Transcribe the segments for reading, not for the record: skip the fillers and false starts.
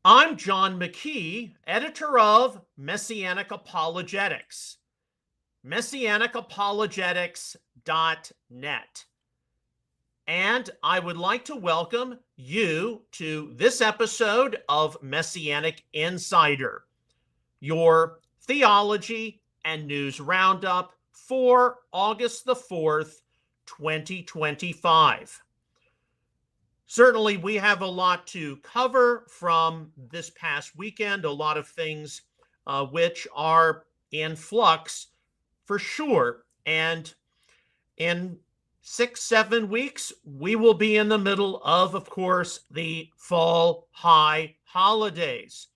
I'm John McKee, editor of Messianic Apologetics, messianicapologetics.net. And I would like to welcome you to this episode of Messianic Insider, your theology and news roundup for August the 4th, 2025. Certainly, we have a lot to cover from this past weekend, a lot of things which are in flux for sure. And in 6-7 weeks, we will be in the middle of course, the fall high holidays.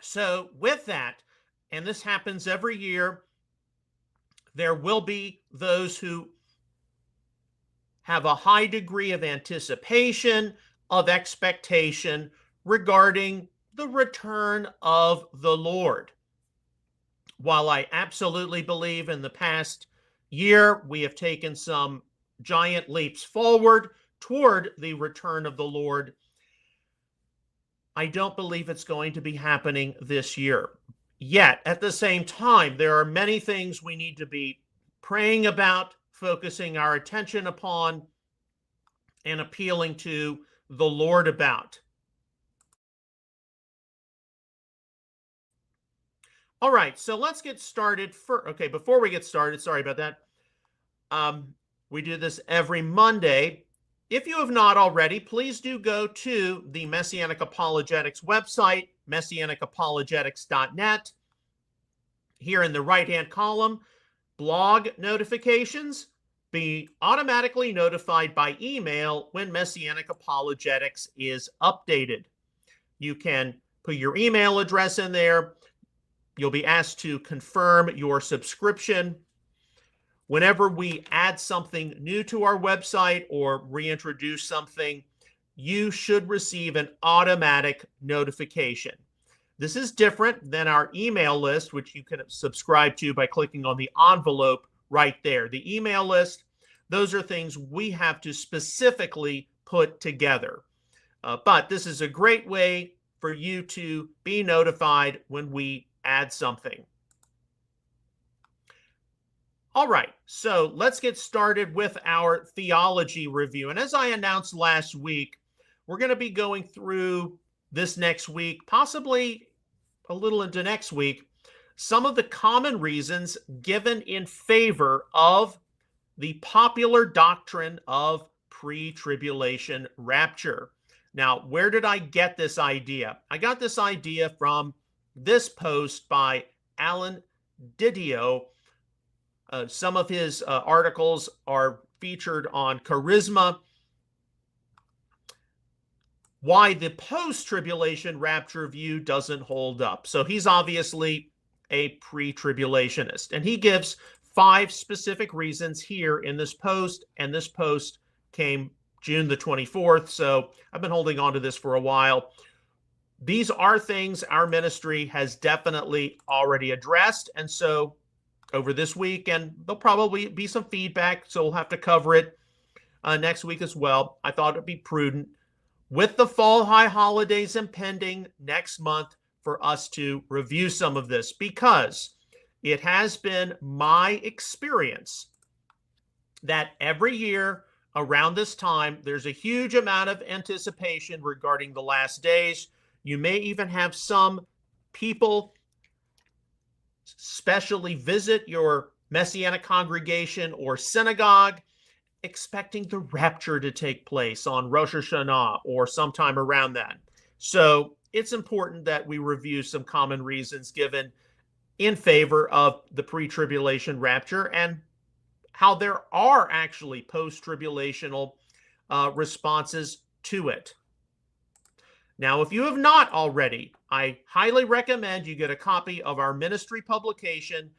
So with that, and this happens every year, there will be those who have a high degree of anticipation, of expectation regarding the return of the Lord. While I absolutely believe in the past year we have taken some giant leaps forward toward the return of the Lord, I don't believe it's going to be happening this year. Yet, at the same time, there are many things we need to be praying about, focusing our attention upon, and appealing to the Lord about. All right, so let's get started. Before we get started, sorry about that. We do this every Monday. If you have not already, please do go to the Messianic Apologetics website, messianicapologetics.net. Here in the right-hand column, blog notifications. Be automatically notified by email when Messianic Apologetics is updated. You can put your email address in there. You'll be asked to confirm your subscription. Whenever we add something new to our website or reintroduce something, you should receive an automatic notification. This is different than our email list, which you can subscribe to by clicking on the envelope right there. The email list, those are things we have to specifically put together. But this is a great way for you to be notified when we add something. All right, so let's get started with our theology review. And as I announced last week, we're going to be going through this next week, possibly a little into next week, some of the common reasons given in favor of the popular doctrine of pre-tribulation rapture. Now, where did I get this idea? I got this idea from this post by Alan Didio. Some of his articles are featured on Charisma. Why the post-tribulation rapture view doesn't hold up. So he's obviously a pre-tribulationist, and he gives 5 specific reasons here in this post, and this post came June the 24th, so I've been holding on to this for a while. These are things our ministry has definitely already addressed, and so over this week, and there'll probably be some feedback, so we'll have to cover it next week as well. I thought it'd be prudent with the fall high holidays impending next month for us to review some of this, because it has been my experience that every year around this time, there's a huge amount of anticipation regarding the last days. You may even have some people specially visit your Messianic congregation or synagogue expecting the rapture to take place on Rosh Hashanah or sometime around that. So it's important that we review some common reasons given in favor of the pre-tribulation rapture and how there are actually post-tribulational responses to it. Now, if you have not already, I highly recommend you get a copy of our ministry publication,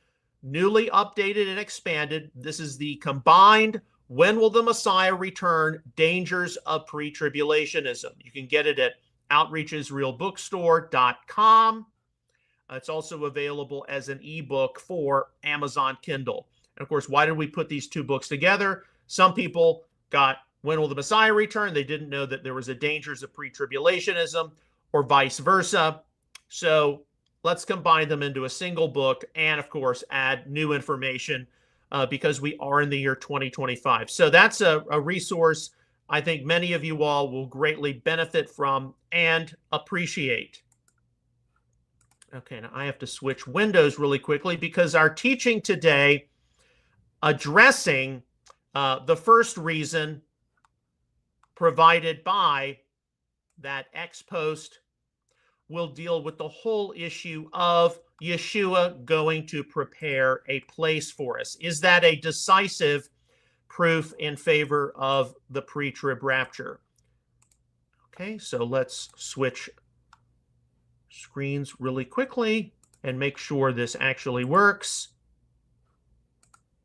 newly updated and expanded. This is the combined When Will the Messiah Return? Dangers of Pre-Tribulationism. You can get it at outreachesrealbookstore.com. It's also available as an ebook for Amazon Kindle. And of course, why did we put these two books together? Some people got When Will the Messiah Return? They didn't know that there was a dangers of pre-tribulationism. or vice versa. So let's combine them into a single book and, of course, add new information because we are in the year 2025. So that's a resource I think many of you all will greatly benefit from and appreciate. Okay, now I have to switch windows really quickly because our teaching today addressing the first reason provided by that ex post will deal with the whole issue of Yeshua going to prepare a place for us. Is that a decisive proof in favor of the pre-trib rapture? Okay, so let's switch screens really quickly and make sure this actually works.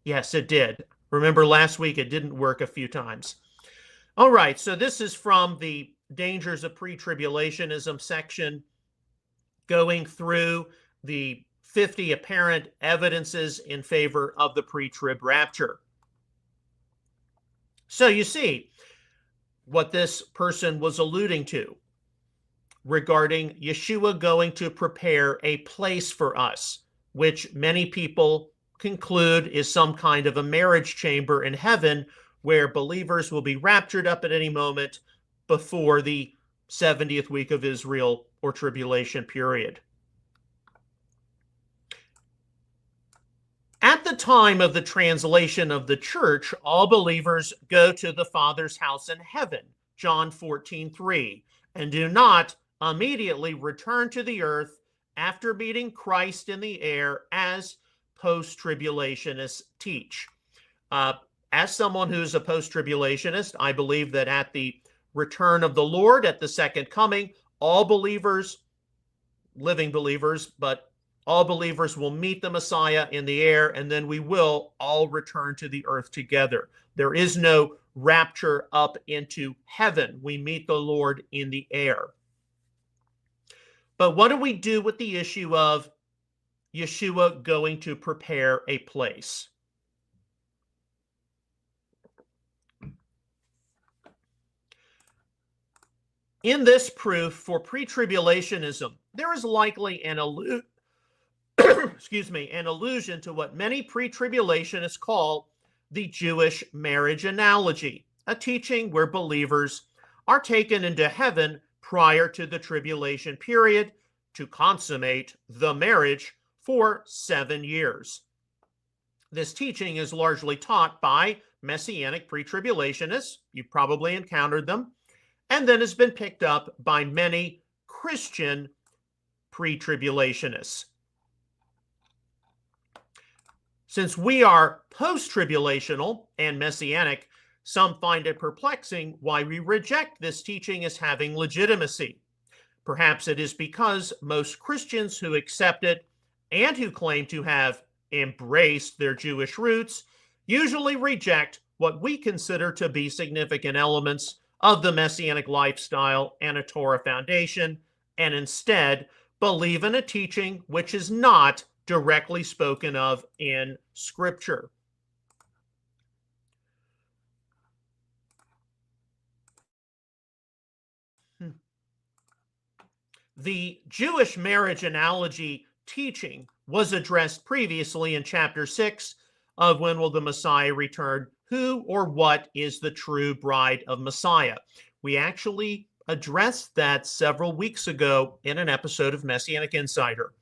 Yes, it did. Remember last week it didn't work a few times. All right, so this is from the Dangers of Pre-Tribulationism section, going through the 50 apparent evidences in favor of the pre-trib rapture. So you see what this person was alluding to regarding Yeshua going to prepare a place for us, which many people conclude is some kind of a marriage chamber in heaven where believers will be raptured up at any moment before the 70th week of Israel or tribulation period. At the time of the translation of the church, all believers go to the Father's house in heaven, John 14:3, and do not immediately return to the earth after meeting Christ in the air as post-tribulationists teach. As someone who's a post-tribulationist, I believe that at the return of the Lord, at the second coming, all believers, living believers, but all believers will meet the Messiah in the air, and then we will all return to the earth together. There is no rapture up into heaven. We meet the Lord in the air. But what do we do with the issue of Yeshua going to prepare a place? In this proof for pre-tribulationism, there is likely an allusion to what many pre-tribulationists call the Jewish marriage analogy, a teaching where believers are taken into heaven prior to the tribulation period to consummate the marriage for 7 years. This teaching is largely taught by Messianic pre-tribulationists. You've probably encountered them. And then has been picked up by many Christian pre-tribulationists. Since we are post-tribulational and Messianic, some find it perplexing why we reject this teaching as having legitimacy. Perhaps it is because most Christians who accept it and who claim to have embraced their Jewish roots usually reject what we consider to be significant elements of the Messianic lifestyle and a Torah foundation, and instead believe in a teaching which is not directly spoken of in Scripture. The Jewish marriage analogy teaching was addressed previously in chapter 6 of When Will the Messiah Return? Who or what is the true bride of Messiah? We actually addressed that several weeks ago in an episode of Messianic Insider.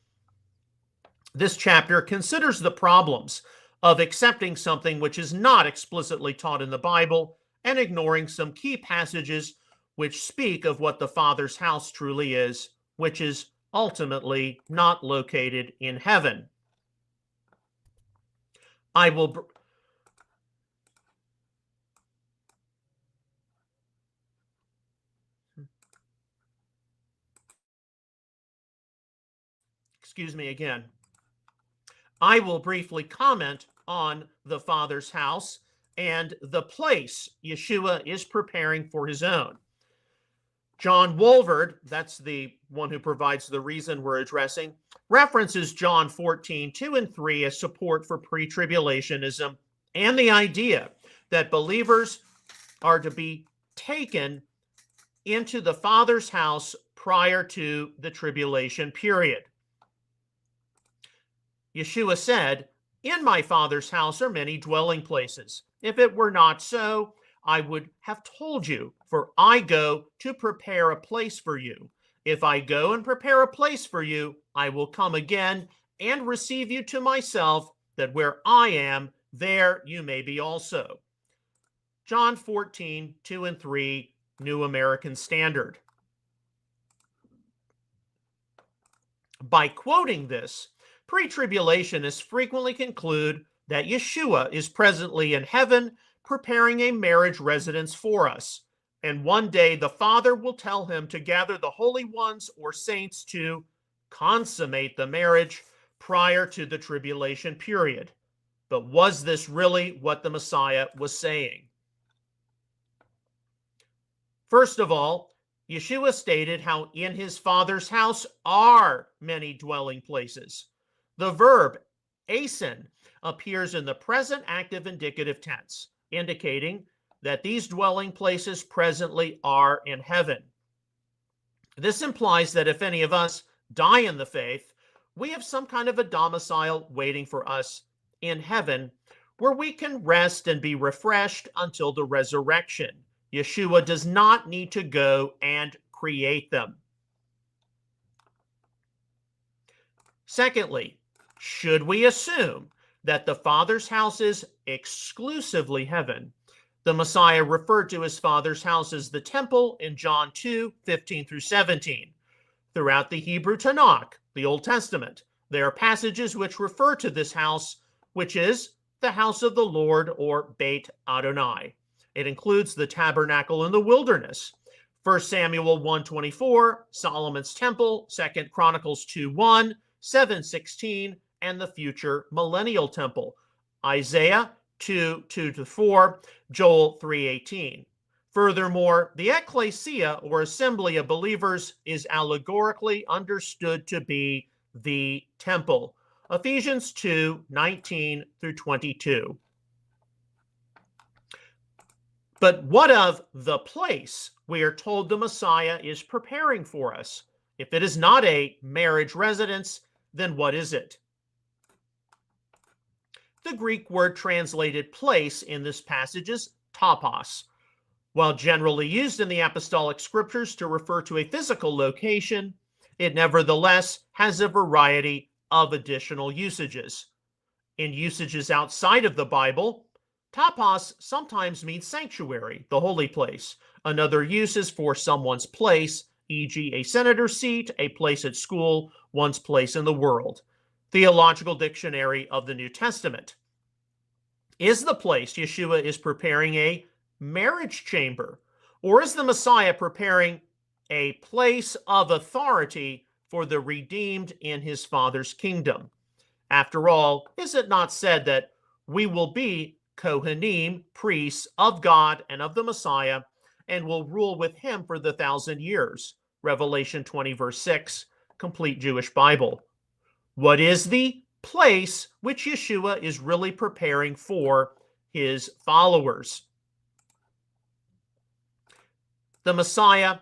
This chapter considers the problems of accepting something which is not explicitly taught in the Bible and ignoring some key passages which speak of what the Father's house truly is, which is ultimately not located in heaven. I will... Excuse me again. I will briefly comment on the Father's house and the place Yeshua is preparing for his own. John Wolverd, that's the one who provides the reason we're addressing, references John 14:2 and 3 as support for pre-tribulationism and the idea that believers are to be taken into the Father's house prior to the tribulation period. Yeshua said, "In my Father's house are many dwelling places. If it were not so, I would have told you, for I go to prepare a place for you. If I go and prepare a place for you, I will come again and receive you to myself, that where I am, there you may be also." John 14, 2 and 3, New American Standard. By quoting this, pre-tribulationists frequently conclude that Yeshua is presently in heaven preparing a marriage residence for us, and one day the Father will tell him to gather the holy ones or saints to consummate the marriage prior to the tribulation period. But was this really what the Messiah was saying? First of all, Yeshua stated how in his Father's house are many dwelling places. The verb asen appears in the present active indicative tense, indicating that these dwelling places presently are in heaven. This implies that if any of us die in the faith, we have some kind of a domicile waiting for us in heaven where we can rest and be refreshed until the resurrection. Yeshua does not need to go and create them. Secondly, should we assume that the Father's house is exclusively heaven? The Messiah referred to his Father's house as the temple in John 2, 15 through 17. Throughout the Hebrew Tanakh, the Old Testament, there are passages which refer to this house, which is the house of the Lord, or Beit Adonai. It includes the tabernacle in the wilderness, 1 Samuel 1:24, Solomon's temple, 2 Chronicles 2:1, 7:16, and the future millennial temple, Isaiah 2:2-4, Joel 3:18. Furthermore, the ecclesia, or assembly of believers, is allegorically understood to be the temple, Ephesians 2:19-22. But what of the place we are told the Messiah is preparing for us? If it is not a marriage residence, then what is it? The Greek word translated place in this passage is topos. While generally used in the apostolic scriptures to refer to a physical location, it nevertheless has a variety of additional usages. In usages outside of the Bible, topos sometimes means sanctuary, the holy place. Another use is for someone's place, e.g. a senator's seat, a place at school, one's place in the world. Theological Dictionary of the New Testament. Is the place Yeshua is preparing a marriage chamber? Or is the Messiah preparing a place of authority for the redeemed in his Father's kingdom? After all, is it not said that we will be Kohanim, priests of God and of the Messiah, and will rule with him for the 1,000 years? Revelation 20, verse 6, Complete Jewish Bible. What is the place which Yeshua is really preparing for his followers? The Messiah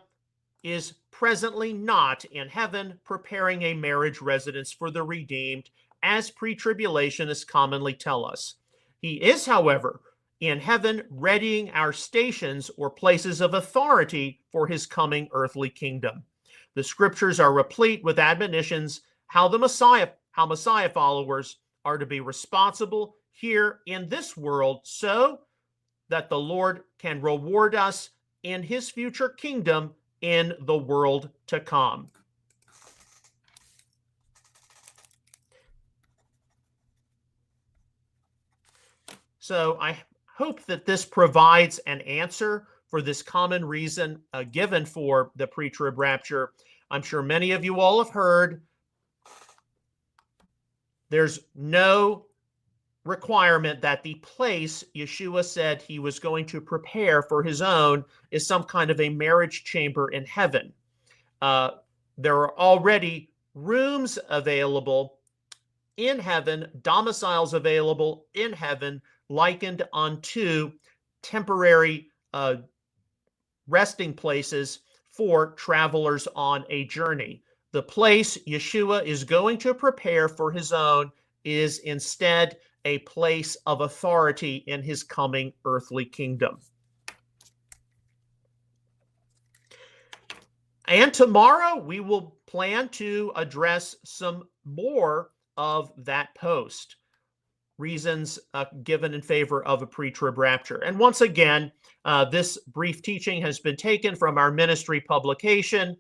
is presently not in heaven preparing a marriage residence for the redeemed, as pre-tribulationists commonly tell us. He is, however, in heaven readying our stations or places of authority for his coming earthly kingdom. The scriptures are replete with admonitions how Messiah followers are to be responsible here in this world so that the Lord can reward us in his future kingdom in the world to come. So I hope that this provides an answer for this common reason given for the pre-trib rapture. I'm sure many of you all have heard there's no requirement that the place Yeshua said he was going to prepare for his own is some kind of a marriage chamber in heaven. There are already rooms available in heaven, domiciles available in heaven, likened unto temporary resting places for travelers on a journey. The place Yeshua is going to prepare for his own is instead a place of authority in his coming earthly kingdom. And tomorrow we will plan to address some more of that post. Reasons given in favor of a pre-trib rapture. And once again, this brief teaching has been taken from our ministry publication,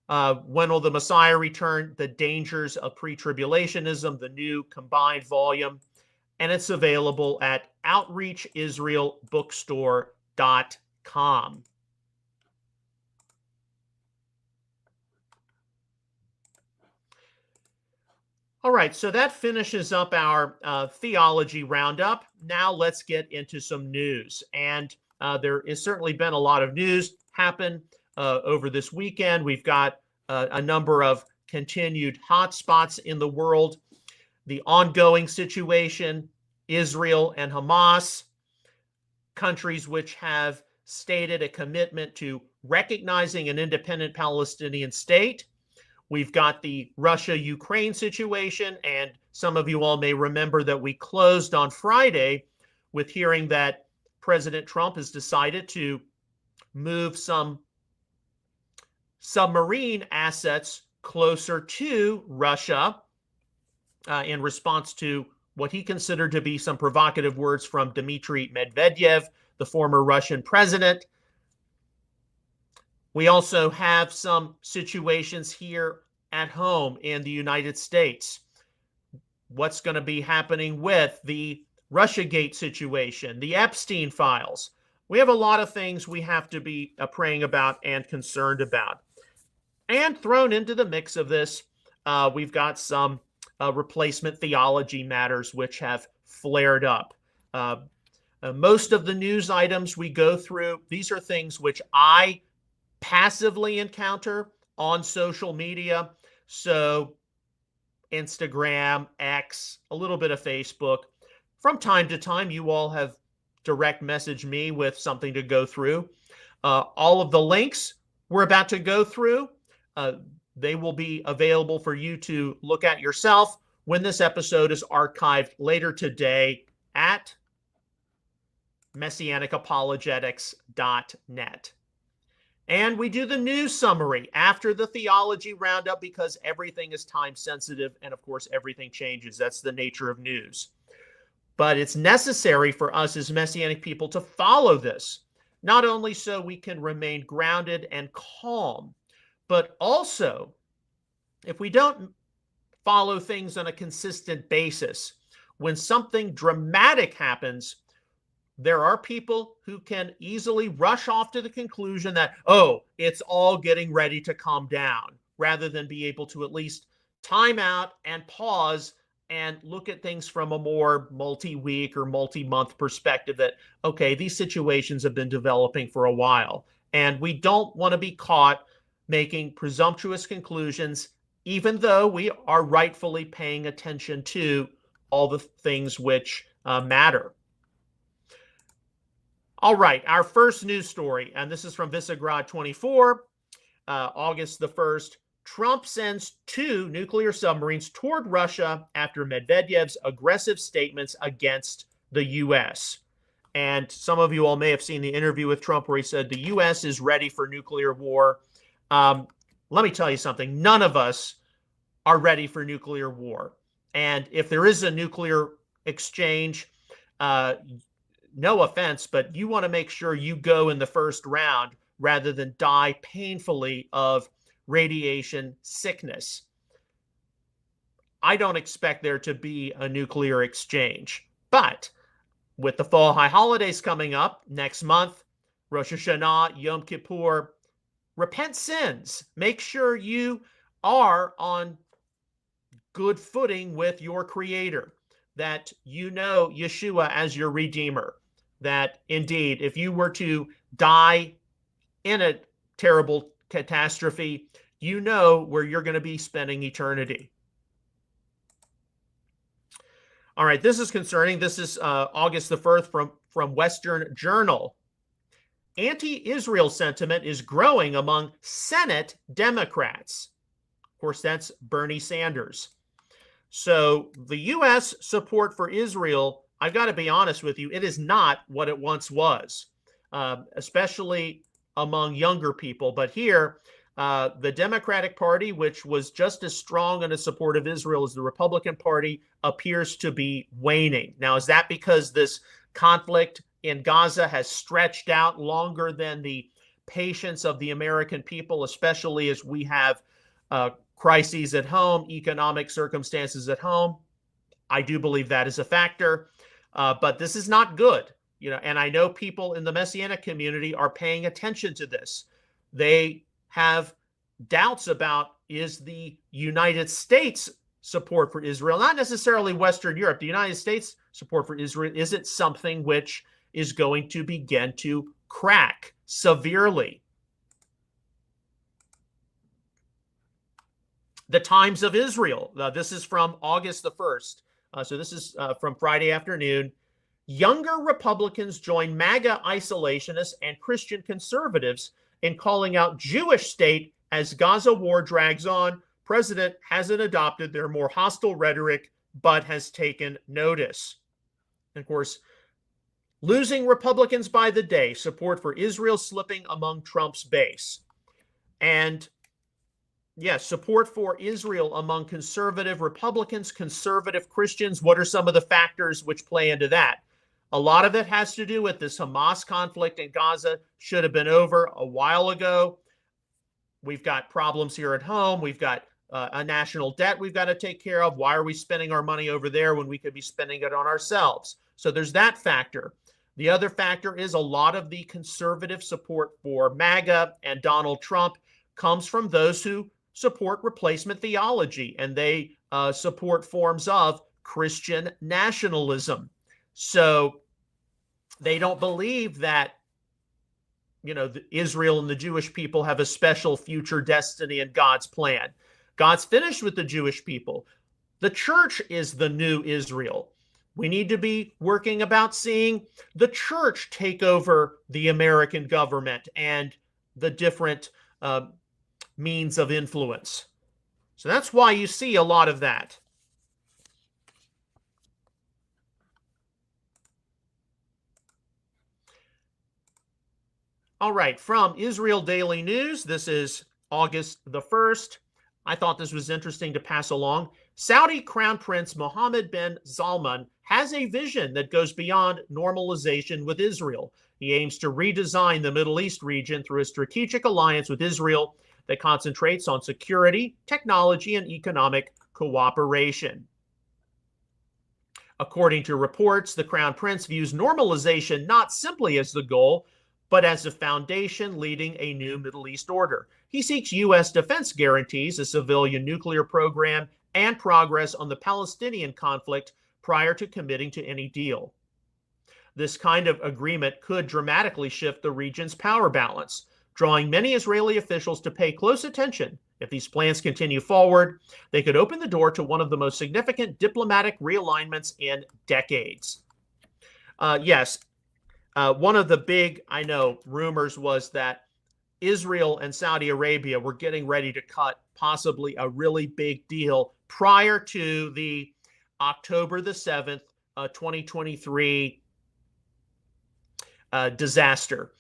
When Will the Messiah Return? The Dangers of Pre-Tribulationism, the new combined volume, and it's available at outreachisraelbookstore.com. All right, so that finishes up our theology roundup. Now let's get into some news. And there has certainly been a lot of news happen over this weekend. We've got a number of continued hotspots in the world. The ongoing situation, Israel and Hamas, countries which have stated a commitment to recognizing an independent Palestinian state. We've got the Russia-Ukraine situation, and some of you all may remember that we closed on Friday with hearing that President Trump has decided to move some submarine assets closer to Russia in response to what he considered to be some provocative words from Dmitry Medvedev, the former Russian president. We also have some situations here at home in the United States. What's going to be happening with the Russiagate situation, the Epstein files? We have a lot of things we have to be praying about and concerned about. And thrown into the mix of this, we've got some replacement theology matters which have flared up. Most of the news items we go through, these are things which I passively encounter on social media. So Instagram, X, a little bit of Facebook. From time to time, you all have direct messaged me with something to go through. All of the links we're about to go through, they will be available for you to look at yourself when this episode is archived later today at MessianicApologetics.net. And we do the news summary after the theology roundup because everything is time sensitive and, of course, everything changes. That's the nature of news. But it's necessary for us as Messianic people to follow this, not only so we can remain grounded and calm, but also if we don't follow things on a consistent basis, when something dramatic happens, there are people who can easily rush off to the conclusion that, oh, it's all getting ready to calm down, rather than be able to at least time out and pause and look at things from a more multi-week or multi-month perspective that, okay, these situations have been developing for a while. And we don't want to be caught making presumptuous conclusions, even though we are rightfully paying attention to all the things which matter. All right, our first news story, and this is from Visegrad 24, August the 1st. Trump sends 2 nuclear submarines toward Russia after Medvedev's aggressive statements against the U.S. And some of you all may have seen the interview with Trump where he said the U.S. is ready for nuclear war. Let me tell you something. None of us are ready for nuclear war. And if there is a nuclear exchange, no offense, but you want to make sure you go in the first round rather than die painfully of radiation sickness. I don't expect there to be a nuclear exchange. But with the fall high holidays coming up next month, Rosh Hashanah, Yom Kippur, repent sins. Make sure you are on good footing with your Creator, that you know Yeshua as your Redeemer, that indeed, if you were to die in a terrible catastrophe, you know where you're going to be spending eternity. All right, this is concerning. This is August the 1st from Western Journal. Anti-Israel sentiment is growing among Senate Democrats. Of course, that's Bernie Sanders. So the U.S. support for Israel, I've got to be honest with you, it is not what it once was, especially among younger people. But here, the Democratic Party, which was just as strong in its support of Israel as the Republican Party, appears to be waning. Now, is that because this conflict in Gaza has stretched out longer than the patience of the American people, especially as we have crises at home, economic circumstances at home? I do believe that is a factor, but this is not good. And I know people in the Messianic community are paying attention to this. They have doubts about, is the United States support for Israel, not necessarily Western Europe, the United States support for Israel, is it something which is going to begin to crack severely? The Times of Israel. This is from August the 1st. So this is from Friday afternoon. Younger Republicans join MAGA isolationists and Christian conservatives in calling out Jewish state as Gaza war drags on. President hasn't adopted their more hostile rhetoric, but has taken notice. And of course, losing Republicans by the day, support for Israel slipping among Trump's base. And yes, support for Israel among conservative Republicans, conservative Christians. What are some of the factors which play into that? A lot of it has to do with this Hamas conflict in Gaza. Should have been over a while ago. We've got problems here at home. We've got a national debt we've got to take care of. Why are we spending our money over there when we could be spending it on ourselves? So there's that factor. The other factor is a lot of the conservative support for MAGA and Donald Trump comes from those who support replacement theology, and they support forms of Christian nationalism. So they don't believe that, Israel and the Jewish people have a special future destiny in God's plan. God's finished with the Jewish people. The church is the new Israel. We need to be working about seeing the church take over the American government and the different means of influence. So that's why you see a lot of that. All right, from Israel Daily News, this is August the 1st. I thought this was interesting to pass along. Saudi Crown Prince Mohammed bin Salman has a vision that goes beyond normalization with Israel. He aims to redesign the Middle East region through a strategic alliance with Israel that concentrates on security, technology, and economic cooperation. According to reports, the Crown Prince views normalization not simply as the goal, but as a foundation leading a new Middle East order. He seeks U.S. defense guarantees, a civilian nuclear program, and progress on the Palestinian conflict prior to committing to any deal. This kind of agreement could dramatically shift the region's power balance, drawing many Israeli officials to pay close attention. If these plans continue forward, they could open the door to one of the most significant diplomatic realignments in decades. One of the big, rumors was that Israel and Saudi Arabia were getting ready to cut possibly a really big deal prior to the October the 7th, 2023 disaster.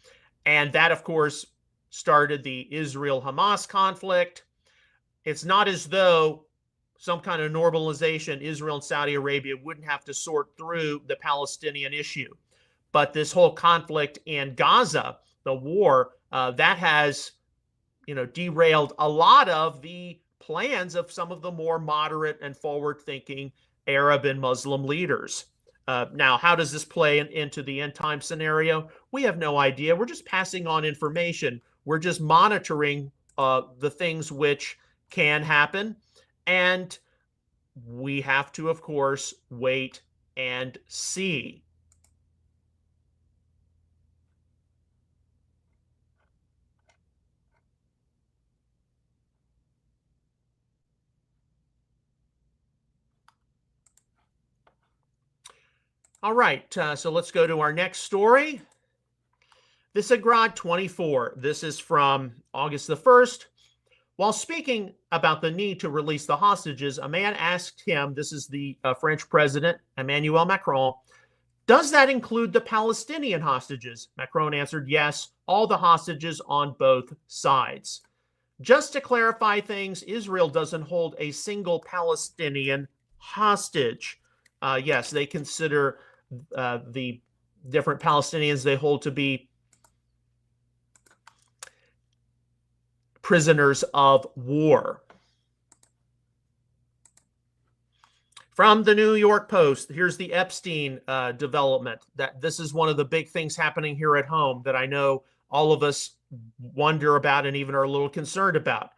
And that, of course, started the Israel-Hamas conflict. It's not as though some kind of normalization, Israel and Saudi Arabia wouldn't have to sort through the Palestinian issue. But this whole conflict in Gaza, the war, that has, derailed a lot of the plans of some of the more moderate and forward-thinking Arab and Muslim leaders. Now, how does this play into the end-time scenario? We have no idea. We're just passing on information. We're just monitoring the things which can happen. And we have to, of course, wait and see. All right, so let's go to our next story. Visegrad 24. This is from August the 1st. While speaking about the need to release the hostages, a man asked him, this is the French president, Emmanuel Macron, does that include the Palestinian hostages? Macron answered, yes, all the hostages on both sides. Just to clarify things, Israel doesn't hold a single Palestinian hostage. Yes, they consider the different Palestinians they hold to be prisoners of war. From the New York Post, here's the Epstein development. That this is one of the big things happening here at home that I know all of us wonder about and even are a little concerned about.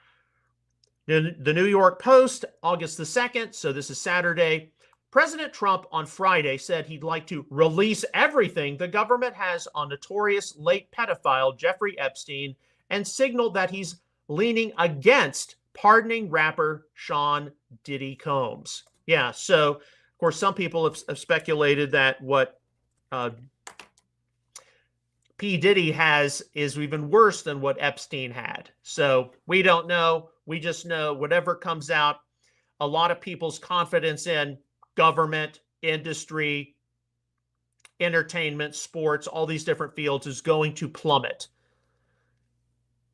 The New York Post, August the 2nd, so this is Saturday. President Trump on Friday said he'd like to release everything the government has on notorious late pedophile Jeffrey Epstein and signaled that he's leaning against pardoning rapper Sean Diddy Combs. Yeah, so of course some people have speculated that what P. Diddy has is even worse than what Epstein had. So we don't know. We just know whatever comes out, a lot of people's confidence in government, industry, entertainment, sports, all these different fields is going to plummet.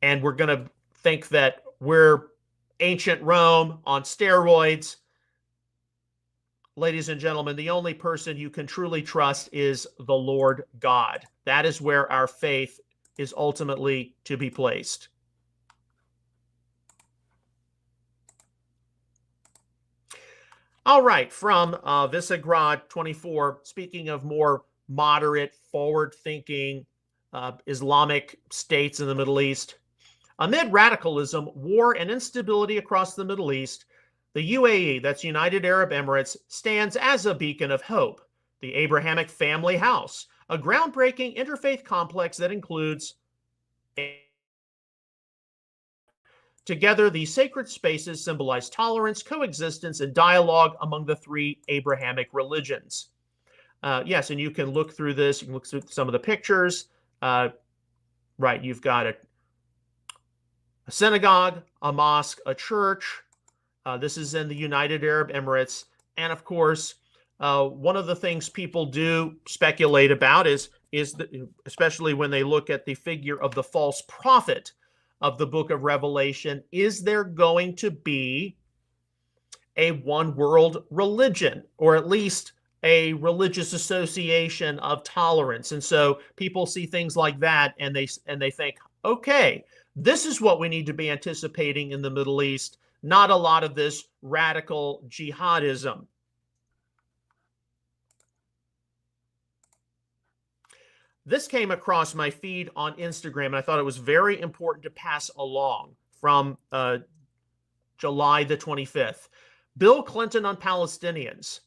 And we're going to think that we're ancient Rome on steroids. Ladies and gentlemen, the only person you can truly trust is the Lord God. That is where our faith is ultimately to be placed. All right, from Visegrad 24, speaking of more moderate, forward-thinking Islamic states in the Middle East, amid radicalism, war, and instability across the Middle East, the UAE, that's United Arab Emirates, stands as a beacon of hope. The Abrahamic Family House, a groundbreaking interfaith complex that includes together, these sacred spaces symbolize tolerance, coexistence, and dialogue among the three Abrahamic religions. Yes, and you can look through this. You can look through some of the pictures. Right, you've got a synagogue, a mosque, a church. This is in the United Arab Emirates. And of course, one of the things people do speculate about is especially when they look at the figure of the false prophet of the book of Revelation, is there going to be a one world religion, or at least a religious association of tolerance? And so people see things like that and they think, okay, this is what we need to be anticipating in the Middle East, not a lot of this radical jihadism. This came across my feed on Instagram, and I thought it was very important to pass along from July the 25th. Bill Clinton on Palestinians.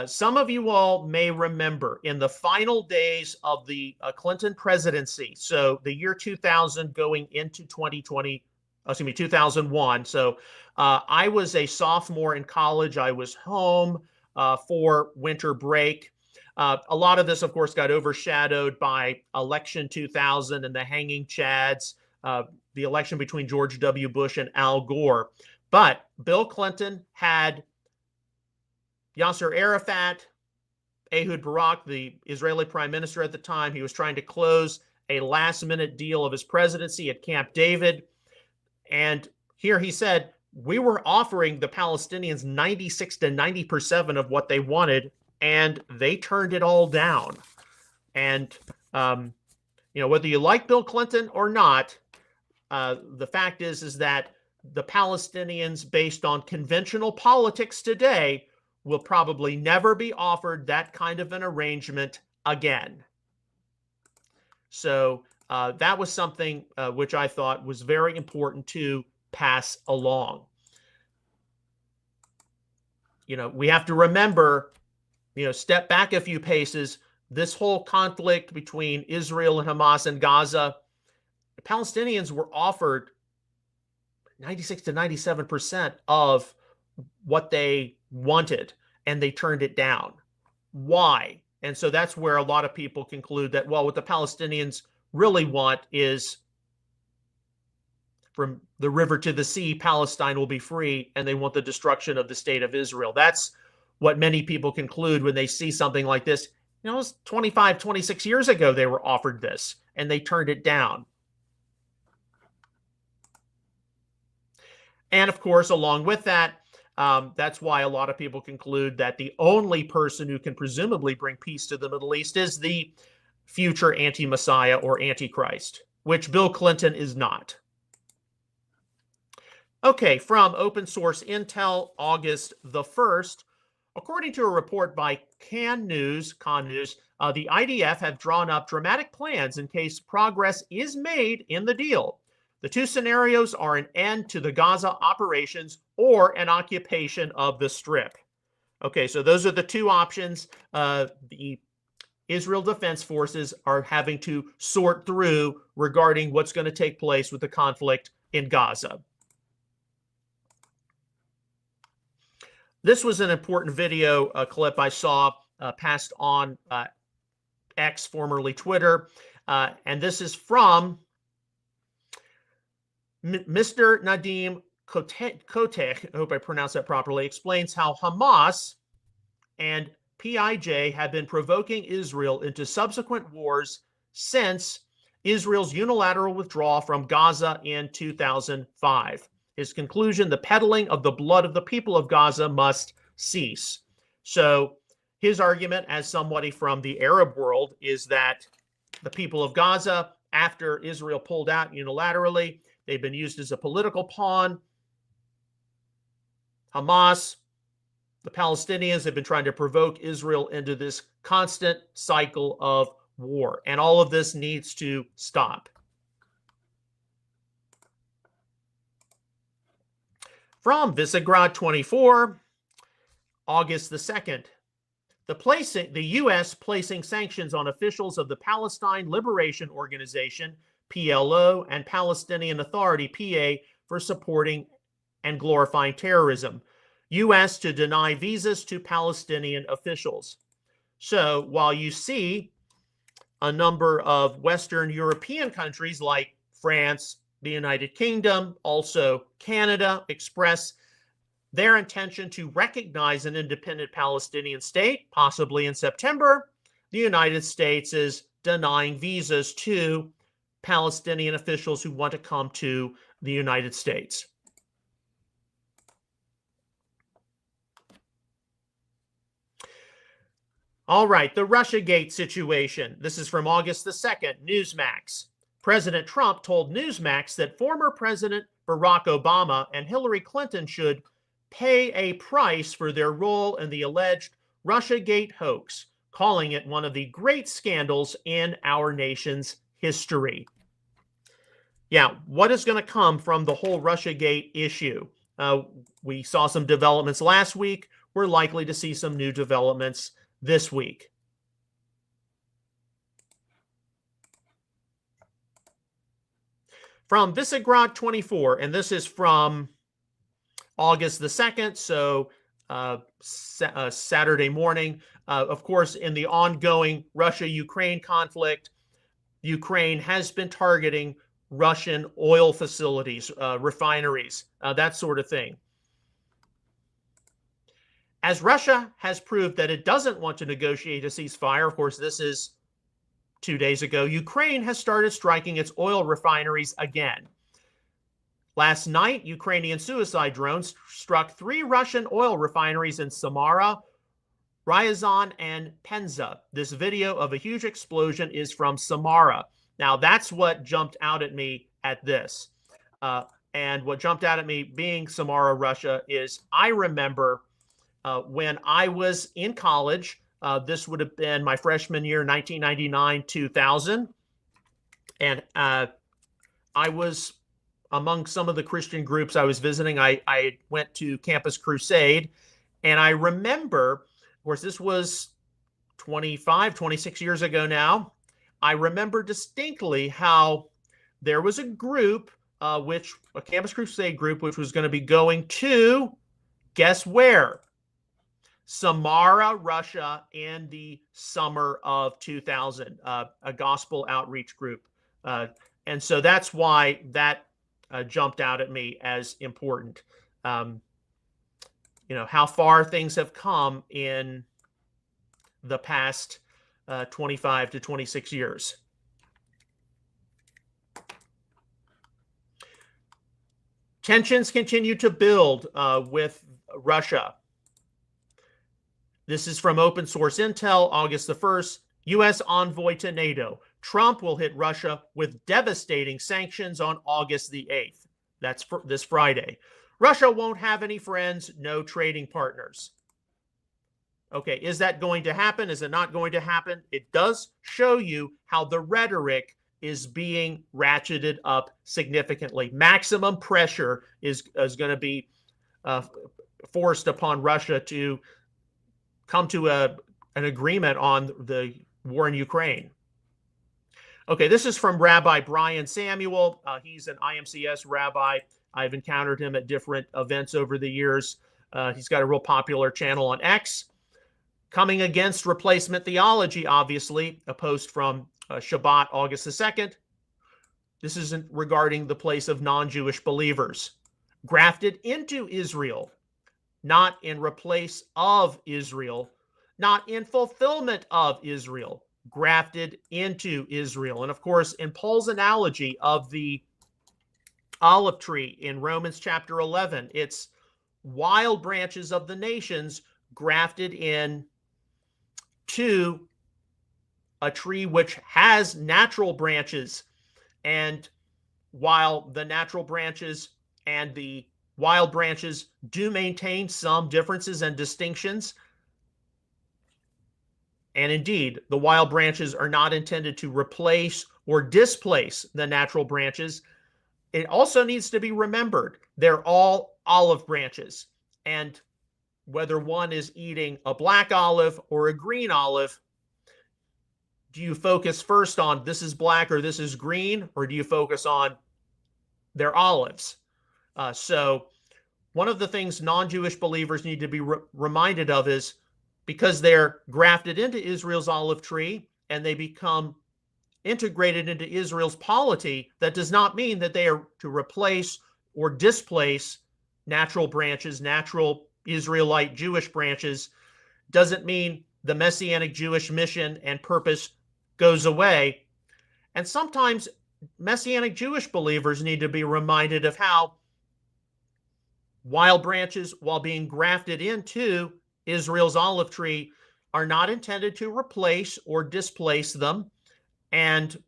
Some of you all may remember in the final days of the Clinton presidency, so the year 2000 going into 2001. So I was a sophomore in college. I was home for winter break. A lot of this, of course, got overshadowed by election 2000 and the hanging chads, the election between George W. Bush and Al Gore. But Bill Clinton had Yasser Arafat, Ehud Barak, the Israeli prime minister at the time. He was trying to close a last-minute deal of his presidency at Camp David. And here he said, we were offering the Palestinians 96 to 90% of what they wanted, and they turned it all down. And, whether you like Bill Clinton or not, the fact is that the Palestinians, based on conventional politics today, will probably never be offered that kind of an arrangement again. So that was something which I thought was very important to pass along. We have to remember, step back a few paces. This whole conflict between Israel and Hamas and Gaza, the Palestinians were offered 96 to 97% of what they wanted, and they turned it down. Why? And so that's where a lot of people conclude that, well, what the Palestinians really want is from the river to the sea, Palestine will be free, and they want the destruction of the state of Israel. That's what many people conclude when they see something like this. You know, it was 25, 26 years ago they were offered this, and they turned it down. And of course, along with that, that's why a lot of people conclude that the only person who can presumably bring peace to the Middle East is the future anti-Messiah or Antichrist, which Bill Clinton is not. Okay, from open source intel, August the 1st, according to a report by Con News, the IDF have drawn up dramatic plans in case progress is made in the deal. The two scenarios are an end to the Gaza operations or an occupation of the Strip. Okay, so those are the two options the Israel Defense Forces are having to sort through regarding what's going to take place with the conflict in Gaza. This was an important video clip I saw passed on X, formerly Twitter, and this is from Mr. Nadim Kotek, I hope I pronounced that properly, explains how Hamas and PIJ have been provoking Israel into subsequent wars since Israel's unilateral withdrawal from Gaza in 2005. His conclusion, the peddling of the blood of the people of Gaza must cease. So his argument, as somebody from the Arab world, is that the people of Gaza, after Israel pulled out unilaterally, they've been used as a political pawn. Hamas, the Palestinians have been trying to provoke Israel into this constant cycle of war. And all of this needs to stop. From Visegrad 24, August the 2nd, the U.S. placing sanctions on officials of the Palestine Liberation Organization, PLO, and Palestinian Authority, PA, for supporting and glorifying terrorism. U.S. to deny visas to Palestinian officials. So while you see a number of Western European countries like France, the United Kingdom, also Canada, express their intention to recognize an independent Palestinian state, possibly in September, the United States is denying visas to Palestinian officials who want to come to the United States. All right, the Russiagate situation. This is from August the 2nd, Newsmax. President Trump told Newsmax that former President Barack Obama and Hillary Clinton should pay a price for their role in the alleged Russiagate hoax, calling it one of the great scandals in our nation's history. Yeah, what is going to come from the whole Russiagate issue? We saw some developments last week. We're likely to see some new developments this week. From Visegrad 24, and this is from August the 2nd, so Saturday morning. Of course, in the ongoing Russia-Ukraine conflict, Ukraine has been targeting Russian oil facilities, refineries, that sort of thing. As Russia has proved that it doesn't want to negotiate a ceasefire, of course, this is 2 days ago, Ukraine has started striking its oil refineries again. Last night, Ukrainian suicide drones struck 3 Russian oil refineries in Samara, Ryazan, and Penza. This video of a huge explosion is from Samara. Now, that's what jumped out at me at this. And what jumped out at me being Samara, Russia, is I remember when I was in college, this would have been my freshman year, 1999-2000. And I was among some of the Christian groups I was visiting. I went to Campus Crusade. And I remember, of course, this was 25, 26 years ago now. I remember distinctly how there was a group, a Campus Crusade group, which was going to be going to, guess where? Samara, Russia, in the summer of 2000, a gospel outreach group. And so that's why that jumped out at me as important. How far things have come in the past 25 to 26 years. Tensions continue to build with Russia. This is from open source intel, August the 1st. U.S. envoy to NATO. Trump will hit Russia with devastating sanctions on August the 8th. That's this Friday. Russia won't have any friends, no trading partners. Okay, is that going to happen? Is it not going to happen? It does show you how the rhetoric is being ratcheted up significantly. Maximum pressure is going to be forced upon Russia to come to an agreement on the war in Ukraine. Okay, this is from Rabbi Brian Samuel. He's an IMCS rabbi. I've encountered him at different events over the years. He's got a real popular channel on X. Coming against replacement theology, obviously, a post from Shabbat, August the 2nd. This isn't regarding the place of non-Jewish believers. Grafted into Israel, not in replace of Israel, not in fulfillment of Israel, grafted into Israel. And of course, in Paul's analogy of the olive tree in Romans chapter 11, it's wild branches of the nations grafted in to a tree which has natural branches. And while the natural branches and the wild branches do maintain some differences and distinctions, and indeed, the wild branches are not intended to replace or displace the natural branches, it also needs to be remembered they're all olive branches. And whether one is eating a black olive or a green olive, do you focus first on this is black or this is green, or do you focus on their olives? So one of the things non-Jewish believers need to be reminded of is, because they're grafted into Israel's olive tree and they become integrated into Israel's polity, that does not mean that they are to replace or displace natural branches, natural Israelite Jewish branches. Doesn't mean the Messianic Jewish mission and purpose goes away. And sometimes Messianic Jewish believers need to be reminded of how wild branches, while being grafted into Israel's olive tree, are not intended to replace or displace them. And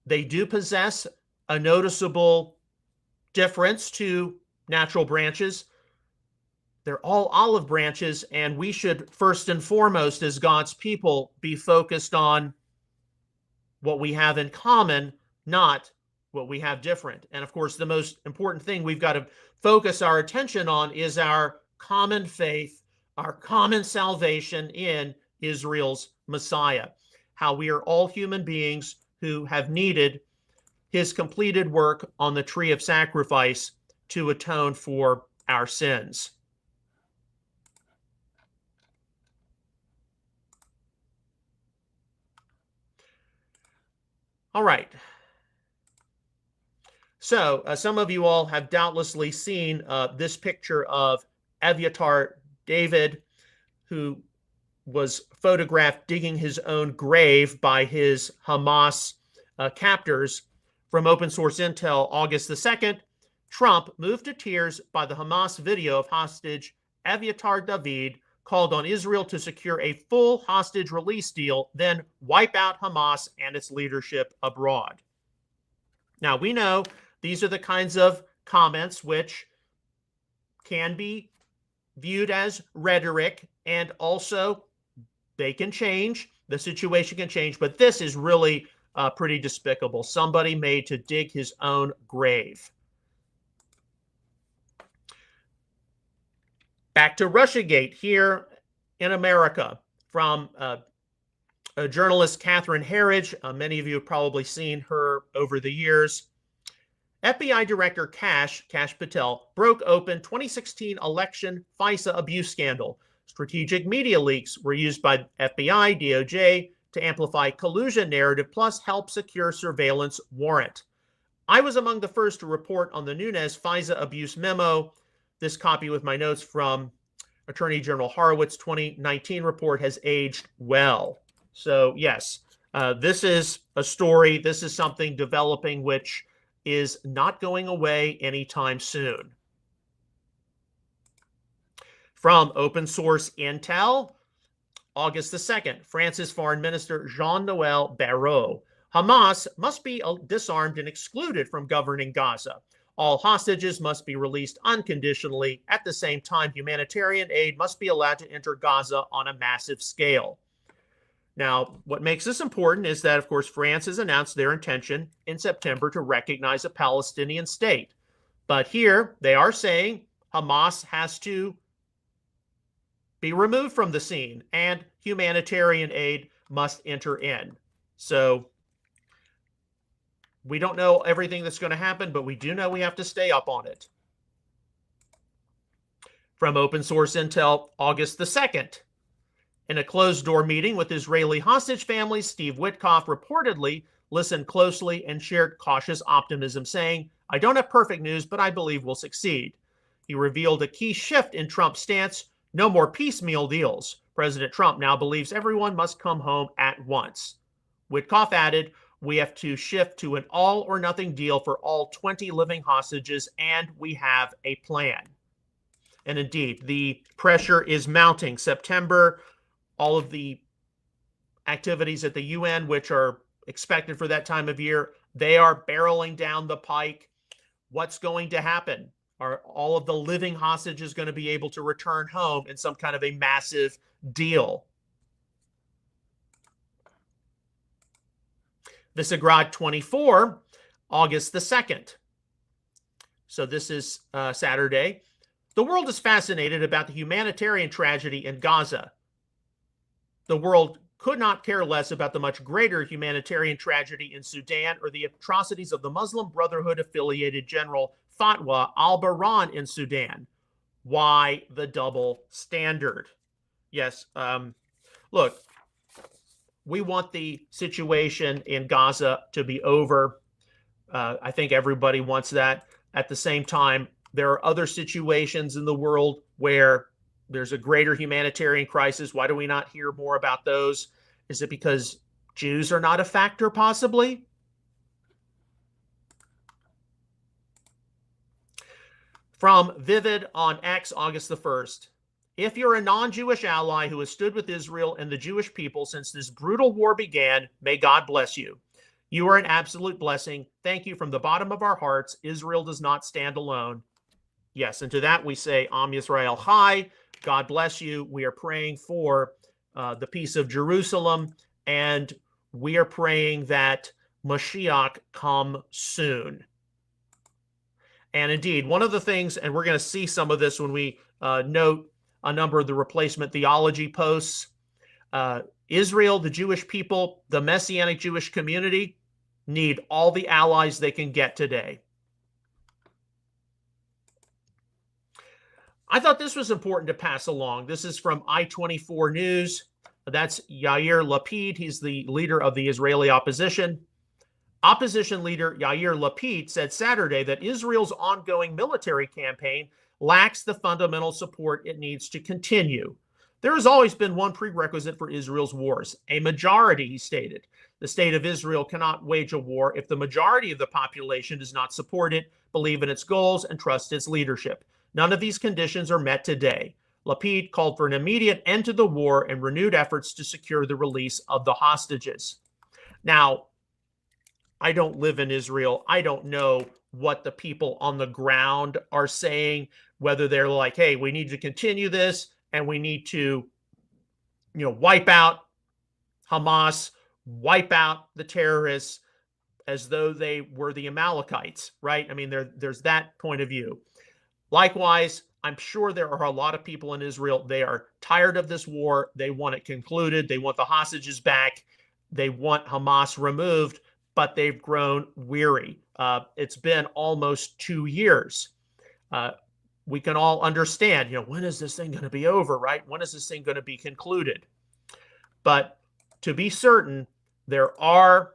they do possess a noticeable difference to natural branches. They're all olive branches, and we should first and foremost, as God's people, be focused on what we have in common, not what we have different. And of course, the most important thing we've got to focus our attention on is our common faith, our common salvation in Israel's Messiah. How we are all human beings who have needed his completed work on the tree of sacrifice to atone for our sins. All right. So some of you all have doubtlessly seen this picture of Aviatar David, who was photographed digging his own grave by his Hamas captors. From open source intel, August the 2nd, Trump, moved to tears by the Hamas video of hostage Aviatar David, called on Israel to secure a full hostage release deal, then wipe out Hamas and its leadership abroad. Now, we know these are the kinds of comments which can be viewed as rhetoric, and also they can change. The situation can change, but this is really pretty despicable. Somebody made to dig his own grave. Back to Russiagate here in America from a journalist, Catherine Herridge. Many of you have probably seen her over the years. FBI Director Kash Patel broke open 2016 election FISA abuse scandal. Strategic media leaks were used by FBI, DOJ to amplify collusion narrative, plus help secure surveillance warrant. I was among the first to report on the Nunes FISA abuse memo. This copy with my notes from Attorney General Horowitz' 2019 report has aged well. So yes, this is a story. This is something developing which is not going away anytime soon. From Open Source Intel, August the 2nd, France's Foreign Minister Jean-Noel Barrot. Hamas must be disarmed and excluded from governing Gaza. All hostages must be released unconditionally. At the same time, humanitarian aid must be allowed to enter Gaza on a massive scale. Now, what makes this important is that, of course, France has announced their intention in September to recognize a Palestinian state. But here they are saying Hamas has to be removed from the scene and humanitarian aid must enter in. So we don't know everything that's going to happen, but we do know we have to stay up on it. From Open Source Intel, August the 2nd. In a closed-door meeting with Israeli hostage families, Steve Witkoff reportedly listened closely and shared cautious optimism, saying, "I don't have perfect news, but I believe we'll succeed." He revealed a key shift in Trump's stance: no more piecemeal deals. President Trump now believes everyone must come home at once. Witkoff added, "We have to shift to an all-or-nothing deal for all 20 living hostages, and we have a plan." And indeed, the pressure is mounting. September, all of the activities at the UN, which are expected for that time of year, they are barreling down the pike. What's going to happen? Are all of the living hostages going to be able to return home in some kind of a massive deal? Visegrad 24, August the 2nd. So this is Saturday. The world is fascinated about the humanitarian tragedy in Gaza. The world could not care less about the much greater humanitarian tragedy in Sudan or the atrocities of the Muslim Brotherhood-affiliated General Fatwa al-Burhan in Sudan. Why the double standard? Yes, look, we want the situation in Gaza to be over. I think everybody wants that. At the same time, there are other situations in the world where there's a greater humanitarian crisis. Why do we not hear more about those? Is it because Jews are not a factor, possibly? From Vivid on X, August the 1st. If you're a non-Jewish ally who has stood with Israel and the Jewish people since this brutal war began, may God bless you. You are an absolute blessing. Thank you from the bottom of our hearts. Israel does not stand alone. Yes, and to that we say, Am Yisrael Chai. God bless you. We are praying for the peace of Jerusalem, and we are praying that Mashiach come soon. And indeed, one of the things, and we're going to see some of this when we note a number of the replacement theology posts, Israel, the Jewish people, the Messianic Jewish community need all the allies they can get today. I thought this was important to pass along. This is from I-24 News. That's Yair Lapid. He's the leader of the Israeli opposition. Opposition leader Yair Lapid said Saturday that Israel's ongoing military campaign lacks the fundamental support it needs to continue. There has always been one prerequisite for Israel's wars: a majority, he stated. The state of Israel cannot wage a war if the majority of the population does not support it, believe in its goals, and trust its leadership. None of these conditions are met today. Lapid called for an immediate end to the war and renewed efforts to secure the release of the hostages. Now, I don't live in Israel. I don't know what the people on the ground are saying, whether they're like, hey, we need to continue this and we need to, wipe out Hamas, wipe out the terrorists as though they were the Amalekites, right? I mean, there's that point of view. Likewise, I'm sure there are a lot of people in Israel, they are tired of this war. They want it concluded. They want the hostages back. They want Hamas removed, but they've grown weary. It's been almost 2 years. We can all understand, when is this thing going to be over, right? When is this thing going to be concluded? But to be certain, there are,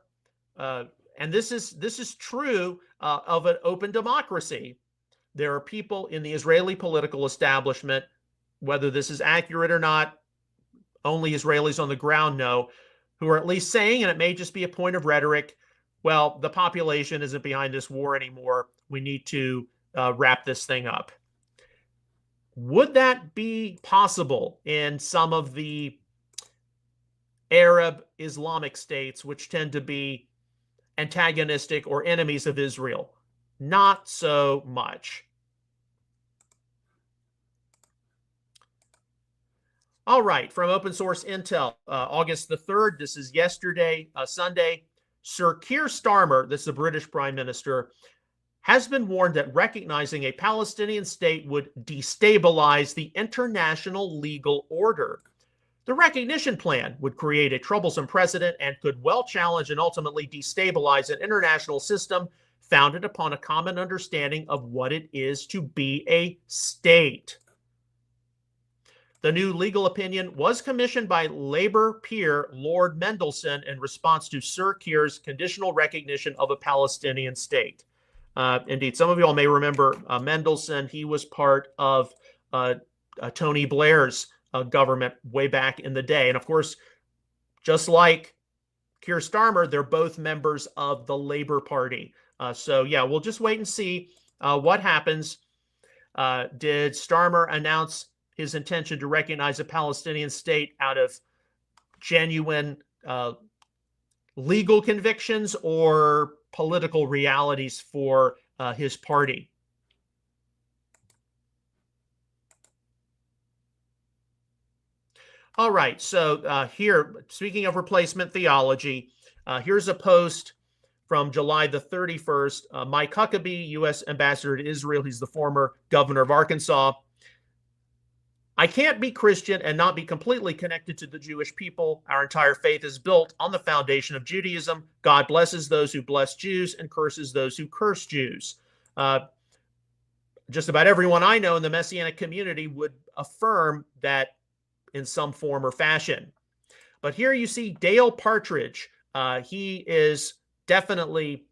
and this is true of an open democracy. There are people in the Israeli political establishment, whether this is accurate or not, only Israelis on the ground know, who are at least saying, and it may just be a point of rhetoric, well, the population isn't behind this war anymore. We need to wrap this thing up. Would that be possible in some of the Arab Islamic states, which tend to be antagonistic or enemies of Israel? Not so much. All right, from Open Source Intel, August the 3rd, this is yesterday, Sunday, Sir Keir Starmer, this is the British Prime Minister, has been warned that recognizing a Palestinian state would destabilize the international legal order. The recognition plan would create a troublesome precedent and could well challenge and ultimately destabilize an international system founded upon a common understanding of what it is to be a state. The new legal opinion was commissioned by Labour peer Lord Mendelsohn in response to Sir Keir's conditional recognition of a Palestinian state. Indeed, some of you all may remember Mendelsohn. He was part of Tony Blair's government way back in the day. And of course, just like Keir Starmer, they're both members of the Labour Party. So yeah, we'll just wait and see what happens. Did Starmer announce his intention to recognize a Palestinian state out of genuine legal convictions or political realities for his party? All right, so here, speaking of replacement theology, here's a post from July the 31st. Mike Huckabee, U.S. Ambassador to Israel, he's the former governor of Arkansas. I can't be Christian and not be completely connected to the Jewish people. Our entire faith is built on the foundation of Judaism. God blesses those who bless Jews and curses those who curse Jews. Just about everyone I know in the Messianic community would affirm that in some form or fashion. But here you see Dale Partridge. He is definitely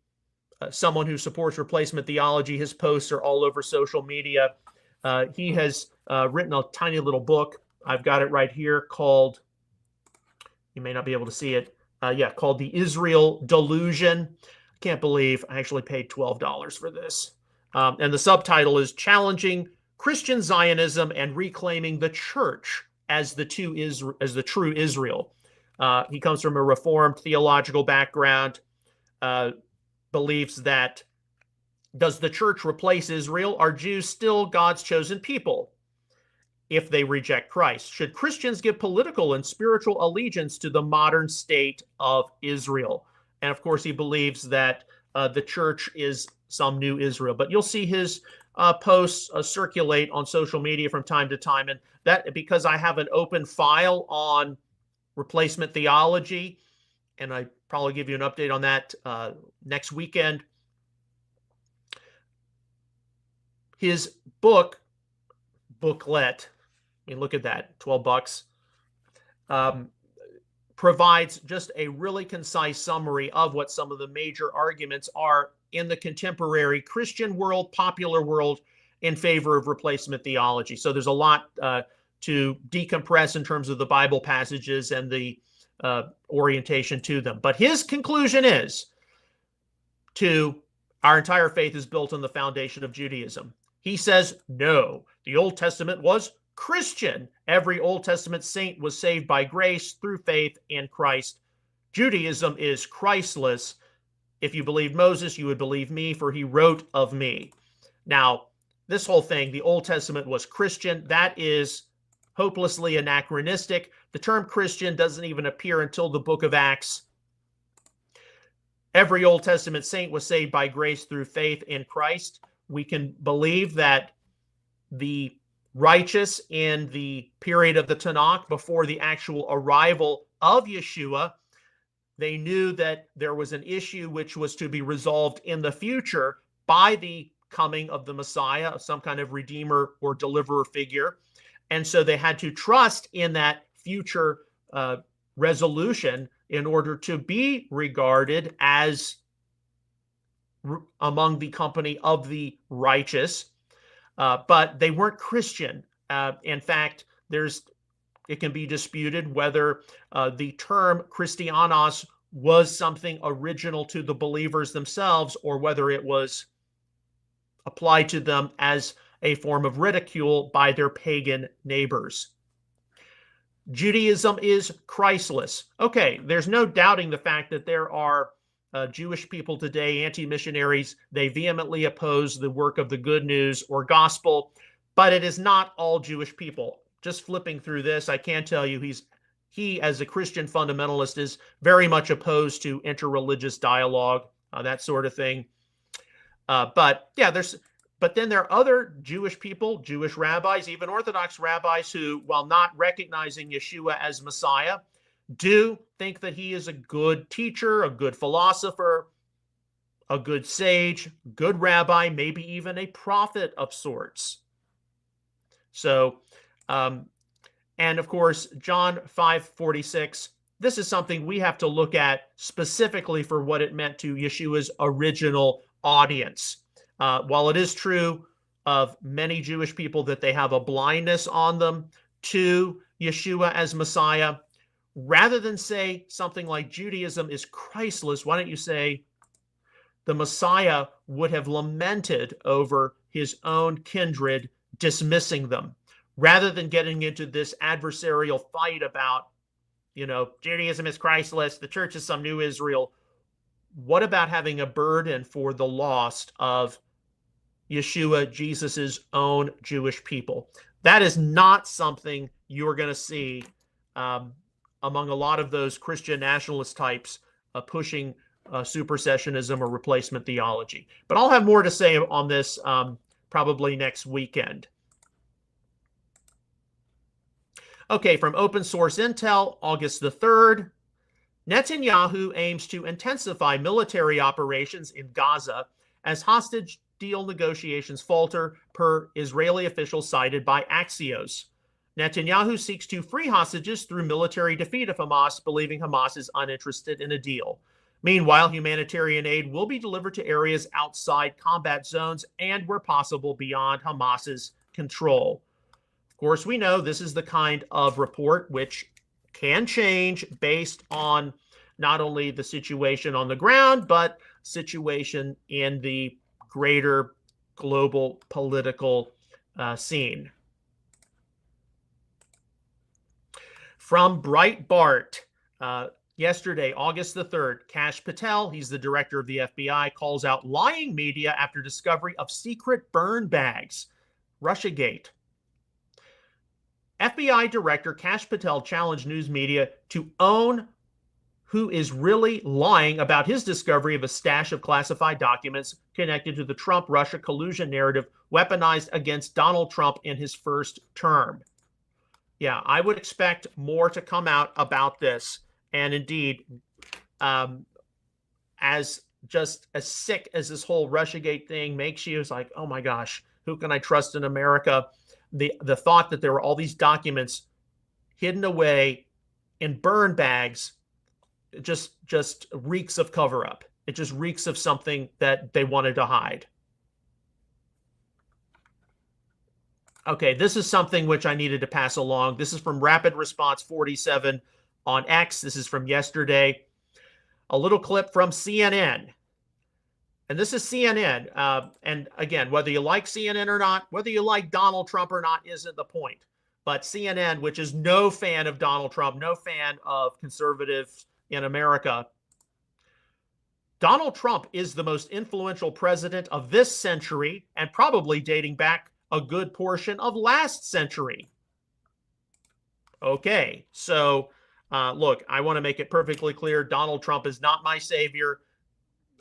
someone who supports replacement theology. His posts are all over social media. He has written a tiny little book. I've got it right here called, you may not be able to see it, called The Israel Delusion. I can't believe I actually paid $12 for this. And the subtitle is Challenging Christian Zionism and Reclaiming the Church as the true Israel. He comes from a Reformed theological background, believes that, does the church replace Israel? Are Jews still God's chosen people if they reject Christ? Should Christians give political and spiritual allegiance to the modern state of Israel? And of course, he believes that the church is some new Israel. But you'll see his posts circulate on social media from time to time. And that, because I have an open file on replacement theology, and I probably give you an update on that next weekend. His booklet, I mean, look at that, $12, provides just a really concise summary of what some of the major arguments are in the contemporary Christian world, popular world, in favor of replacement theology. So there's a lot to decompress in terms of the Bible passages and the orientation to them. But his conclusion is our entire faith is built on the foundation of Judaism. He says, no, the Old Testament was Christian. Every Old Testament saint was saved by grace through faith in Christ. Judaism is Christless. If you believed Moses, you would believe me, for he wrote of me. Now, this whole thing, the Old Testament was Christian, that is hopelessly anachronistic. The term Christian doesn't even appear until the book of Acts. Every Old Testament saint was saved by grace through faith in Christ. We can believe that the righteous in the period of the Tanakh, before the actual arrival of Yeshua, they knew that there was an issue which was to be resolved in the future by the coming of the Messiah, some kind of redeemer or deliverer figure. And so they had to trust in that future resolution in order to be regarded as among the company of the righteous, but they weren't Christian. In fact, it can be disputed whether the term Christianos was something original to the believers themselves or whether it was applied to them as a form of ridicule by their pagan neighbors. Judaism is Christless. Okay, there's no doubting the fact that there are Jewish people today, anti-missionaries. They vehemently oppose the work of the good news or gospel, but it is not all Jewish people. Just flipping through this, I can tell you he, as a Christian fundamentalist, is very much opposed to interreligious dialogue, that sort of thing. But then there are other Jewish people, Jewish rabbis, even Orthodox rabbis who, while not recognizing Yeshua as Messiah, do think that he is a good teacher, a good philosopher, a good sage, good rabbi, maybe even a prophet of sorts. So, and of course, John 5:46, this is something we have to look at specifically for what it meant to Yeshua's original audience. While it is true of many Jewish people that they have a blindness on them to Yeshua as Messiah, rather than say something like Judaism is Christless, why don't you say the Messiah would have lamented over his own kindred dismissing them, rather than getting into this adversarial fight about, Judaism is Christless, the church is some new Israel. What about having a burden for the lost of Yeshua, Jesus's own Jewish people? That is not something you're going to see among a lot of those Christian nationalist types pushing supersessionism or replacement theology. But I'll have more to say on this probably next weekend. Okay, from Open Source Intel, August the 3rd, Netanyahu aims to intensify military operations in Gaza as hostage deal negotiations falter, per Israeli officials cited by Axios. Netanyahu seeks to free hostages through military defeat of Hamas, believing Hamas is uninterested in a deal. Meanwhile, humanitarian aid will be delivered to areas outside combat zones and, where possible, beyond Hamas's control. Of course, we know this is the kind of report which can change based on not only the situation on the ground, but situation in the greater global political scene. From Breitbart, yesterday, August the 3rd, Kash Patel, he's the director of the FBI, calls out lying media after discovery of secret burn bags. Russiagate. FBI Director Kash Patel challenged news media to own who is really lying about his discovery of a stash of classified documents connected to the Trump-Russia collusion narrative weaponized against Donald Trump in his first term. Yeah, I would expect more to come out about this. And indeed, as sick as this whole Russiagate thing makes you, it's like, oh my gosh, who can I trust in America? The thought that there were all these documents hidden away in burn bags just reeks of cover-up. It just reeks of something that they wanted to hide. Okay, this is something which I needed to pass along. This is from Rapid Response 47 on X. This is from yesterday. A little clip from CNN. And this is CNN. And again, whether you like CNN or not, whether you like Donald Trump or not isn't the point. But CNN, which is no fan of Donald Trump, no fan of conservatives in America, Donald Trump is the most influential president of this century and probably dating back a good portion of last century. Okay, so look, I want to make it perfectly clear. Donald Trump is not my savior.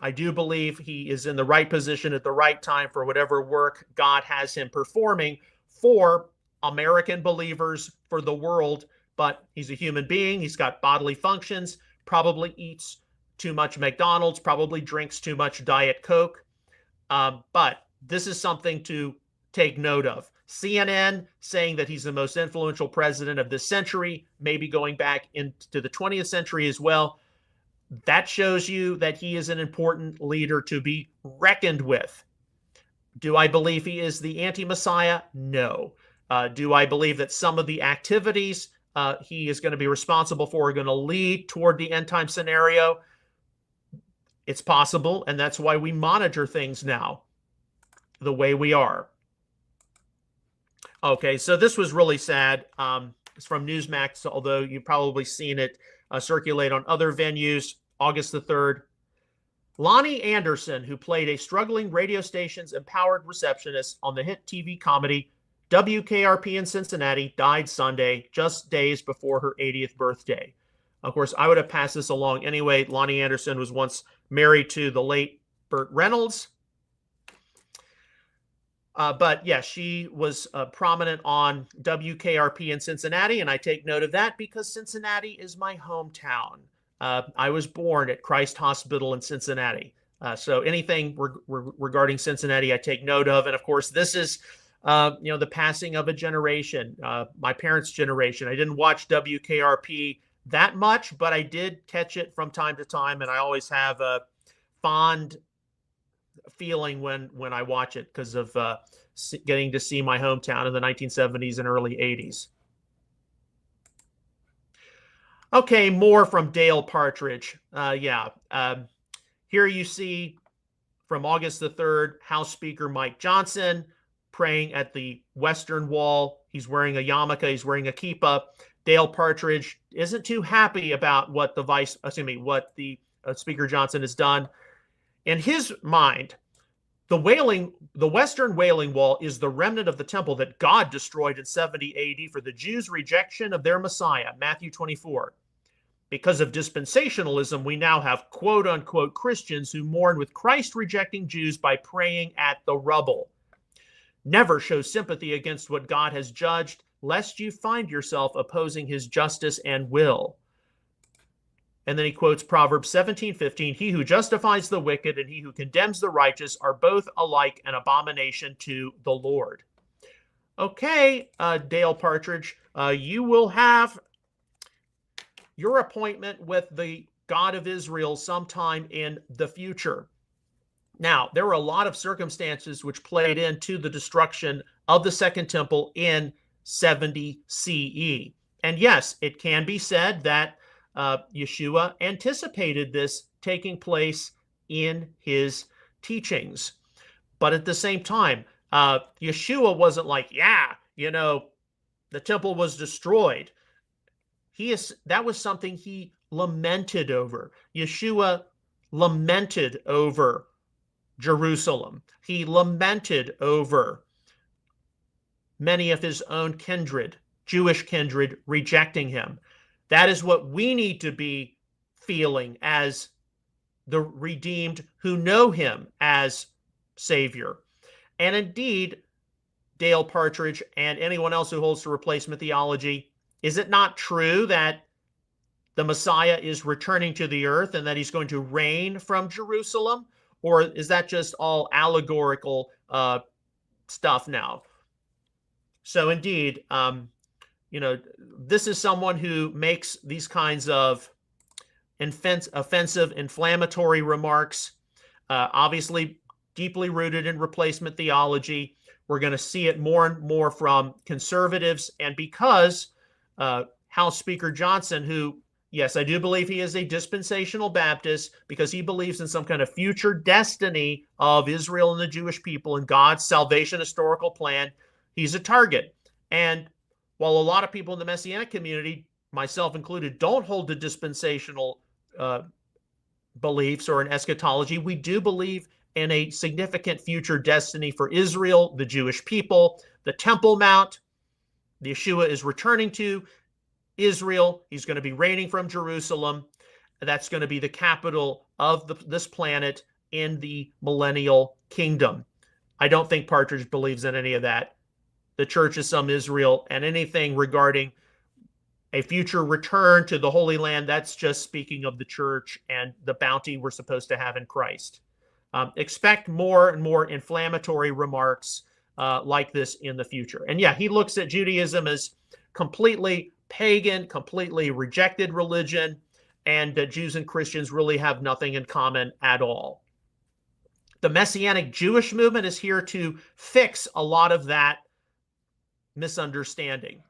I do believe he is in the right position at the right time for whatever work God has him performing for American believers, for the world. But he's a human being. He's got bodily functions, probably eats too much McDonald's, probably drinks too much Diet Coke. But this is something to take note of. CNN saying that he's the most influential president of this century, maybe going back into the 20th century as well. That shows you that he is an important leader to be reckoned with. Do I believe he is the anti-Messiah? No. Do I believe that some of the activities he is going to be responsible for are going to lead toward the end time scenario? It's possible, and that's why we monitor things now the way we are. Okay, so this was really sad. It's from Newsmax, although you've probably seen it circulate on other venues. August the 3rd. Lonnie Anderson, who played a struggling radio station's empowered receptionist on the hit TV comedy WKRP in Cincinnati, died Sunday, just days before her 80th birthday. Of course, I would have passed this along anyway. Lonnie Anderson was once married to the late Burt Reynolds. But yeah, she was prominent on WKRP in Cincinnati, and I take note of that because Cincinnati is my hometown. I was born at Christ Hospital in Cincinnati. So anything regarding Cincinnati, I take note of. And of course, this is, the passing of a generation, my parents' generation. I didn't watch WKRP that much, but I did catch it from time to time. And I always have a fond feeling when I watch it because of getting to see my hometown in the 1970s and early 80s. Okay, more from Dale Partridge. Here you see from August the 3rd, House Speaker Mike Johnson praying at the Western Wall. He's wearing a yarmulke. He's wearing a kippah. Dale Partridge isn't too happy about what the Speaker Johnson has done. In his mind, the Western Wailing Wall is the remnant of the temple that God destroyed in 70 AD for the Jews' rejection of their Messiah, Matthew 24. Because of dispensationalism, we now have quote-unquote Christians who mourn with Christ-rejecting Jews by praying at the rubble. Never show sympathy against what God has judged, lest you find yourself opposing his justice and will. And then he quotes Proverbs 17:15, he who justifies the wicked and he who condemns the righteous are both alike an abomination to the Lord. Okay, Dale Partridge, you will have your appointment with the God of Israel sometime in the future. Now, there were a lot of circumstances which played into the destruction of the Second Temple in 70 CE. And yes, it can be said that Yeshua anticipated this taking place in his teachings. But at the same time, Yeshua wasn't like, the temple was destroyed. That was something he lamented over. Yeshua lamented over Jerusalem. He lamented over many of his own kindred, Jewish kindred, rejecting him. That is what we need to be feeling as the redeemed who know him as Savior. And indeed, Dale Partridge and anyone else who holds to replacement theology, is it not true that the Messiah is returning to the earth and that he's going to reign from Jerusalem? Or is that just all allegorical stuff now? So indeed, this is someone who makes these kinds of offensive, inflammatory remarks, obviously deeply rooted in replacement theology. We're going to see it more and more from conservatives. And because House Speaker Johnson, who, yes, I do believe he is a dispensational Baptist because he believes in some kind of future destiny of Israel and the Jewish people and God's salvation historical plan, he's a target. And while a lot of people in the Messianic community, myself included, don't hold to dispensational beliefs or in eschatology, we do believe in a significant future destiny for Israel, the Jewish people, the Temple Mount. Yeshua is returning to Israel. He's going to be reigning from Jerusalem. That's going to be the capital of this planet in the millennial kingdom. I don't think Partridge believes in any of that. The church is some Israel, and anything regarding a future return to the Holy Land, that's just speaking of the church and the bounty we're supposed to have in Christ. Expect more and more inflammatory remarks like this in the future. And yeah, he looks at Judaism as completely pagan, completely rejected religion, and Jews and Christians really have nothing in common at all. The Messianic Jewish movement is here to fix a lot of that misunderstanding.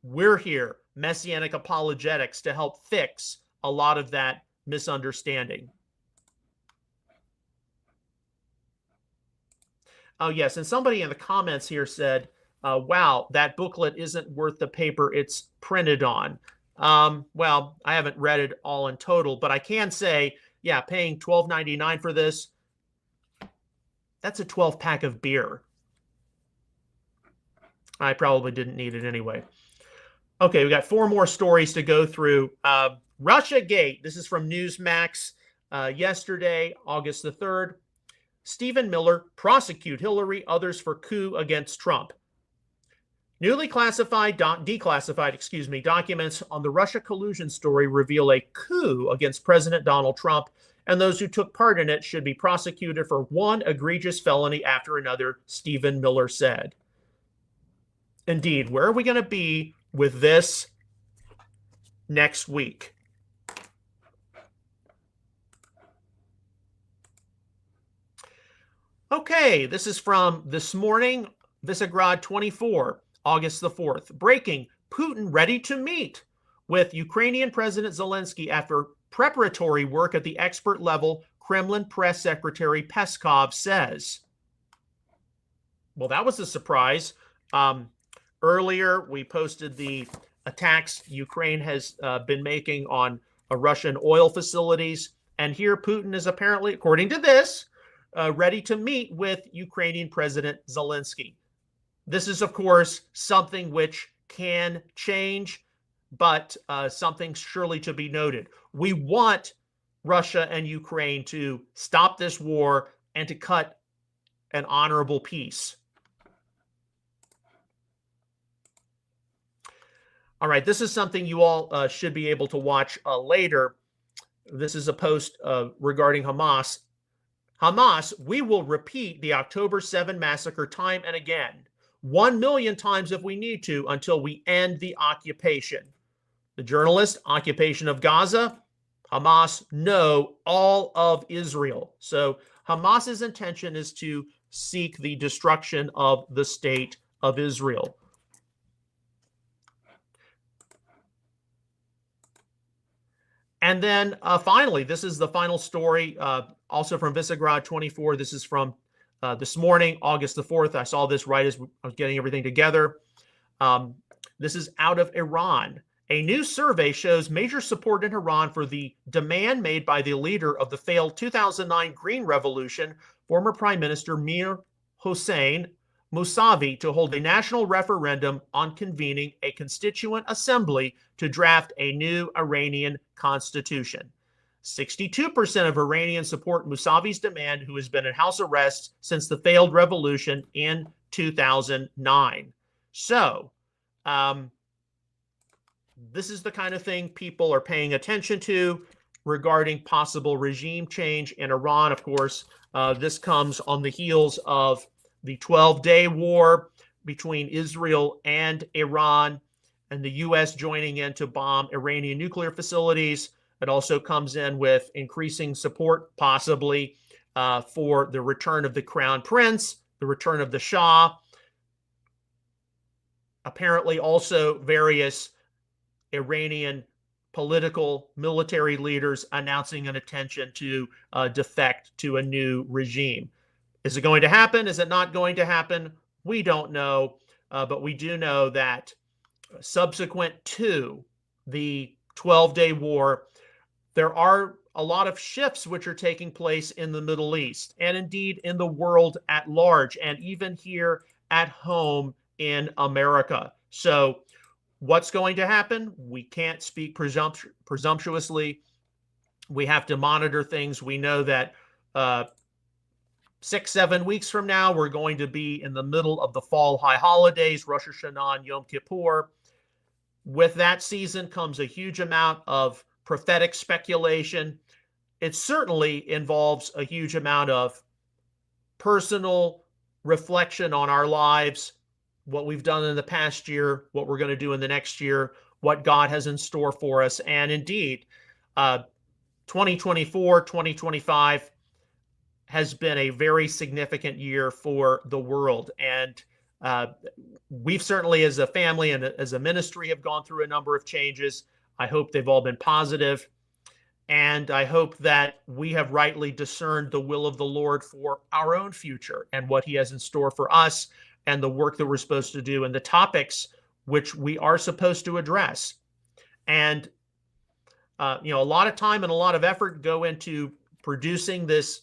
We're here, Messianic Apologetics, to help fix a lot of that misunderstanding. Oh, yes, and somebody in the comments here said, wow, that booklet isn't worth the paper it's printed on. Well, I haven't read it all in total, but I can say, yeah, paying $12.99 for this, that's a 12-pack of beer. I probably didn't need it anyway. Okay, we got 4 more stories to go through. Russiagate, this is from Newsmax yesterday, August the 3rd. Stephen Miller, prosecute Hillary, others for coup against Trump. Newly declassified documents on the Russia collusion story reveal a coup against President Donald Trump, and those who took part in it should be prosecuted for one egregious felony after another, Stephen Miller said. Indeed, where are we going to be with this next week? Okay, this is from this morning, Visegrad 24, August the 4th. Breaking, Putin ready to meet with Ukrainian President Zelensky after preparatory work at the expert level, Kremlin Press Secretary Peskov says. Well, that was a surprise. Earlier, we posted the attacks Ukraine has been making on Russian oil facilities. And here Putin is apparently, according to this, ready to meet with Ukrainian President Zelensky. This is, of course, something which can change, but something surely to be noted. We want Russia and Ukraine to stop this war and to cut an honorable peace. All right, this is something you all should be able to watch later. This is a post regarding Hamas. Hamas, we will repeat the October 7 massacre time and again, 1 million times if we need to, until we end the occupation. The journalist, occupation of Gaza, Hamas, no, all of Israel. So Hamas's intention is to seek the destruction of the state of Israel. And then finally, this is the final story, also from Visegrad 24. This is from this morning, August the 4th. I saw this right as I was getting everything together. This is out of Iran. A new survey shows major support in Iran for the demand made by the leader of the failed 2009 Green Revolution, former Prime Minister Mir Hossein Mousavi, to hold a national referendum on convening a constituent assembly to draft a new Iranian constitution. 62% of Iranians support Mousavi's demand, who has been in house arrest since the failed revolution in 2009. So, this is the kind of thing people are paying attention to regarding possible regime change in Iran. Of course, this comes on the heels of the 12-day war between Israel and Iran, and the U.S. joining in to bomb Iranian nuclear facilities. It also comes in with increasing support, possibly, for the return of the crown prince, the return of the Shah. Apparently also various Iranian political military leaders announcing an intention to defect to a new regime. Is it going to happen? Is it not going to happen? We don't know, but we do know that subsequent to the 12-day war, there are a lot of shifts which are taking place in the Middle East and indeed in the world at large, and even here at home in America. So what's going to happen? We can't speak presumptuously. We have to monitor things. We know that 6-7 weeks from now, we're going to be in the middle of the fall high holidays, Rosh Hashanah and Yom Kippur. With that season comes a huge amount of prophetic speculation. It certainly involves a huge amount of personal reflection on our lives, what we've done in the past year, what we're going to do in the next year, what God has in store for us. And indeed, 2024, 2025 has been a very significant year for the world. And we've certainly, as a family and as a ministry, have gone through a number of changes. I hope they've all been positive. And I hope that we have rightly discerned the will of the Lord for our own future and what he has in store for us and the work that we're supposed to do and the topics which we are supposed to address. And, a lot of time and a lot of effort go into producing this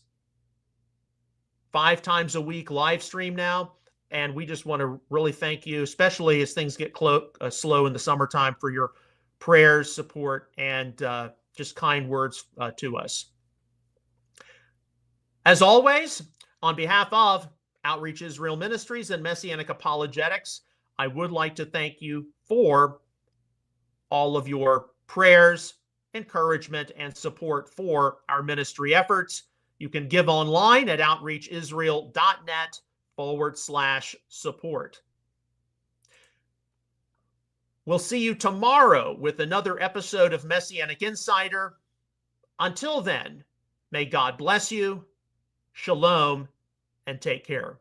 5 times a week live stream now. And we just want to really thank you, especially as things get slow in the summertime, for your prayers, support, and just kind words to us. As always, on behalf of Outreach Israel Ministries and Messianic Apologetics, I would like to thank you for all of your prayers, encouragement, and support for our ministry efforts. You can give online at outreachisrael.net/support. We'll see you tomorrow with another episode of Messianic Insider. Until then, may God bless you, shalom, and take care.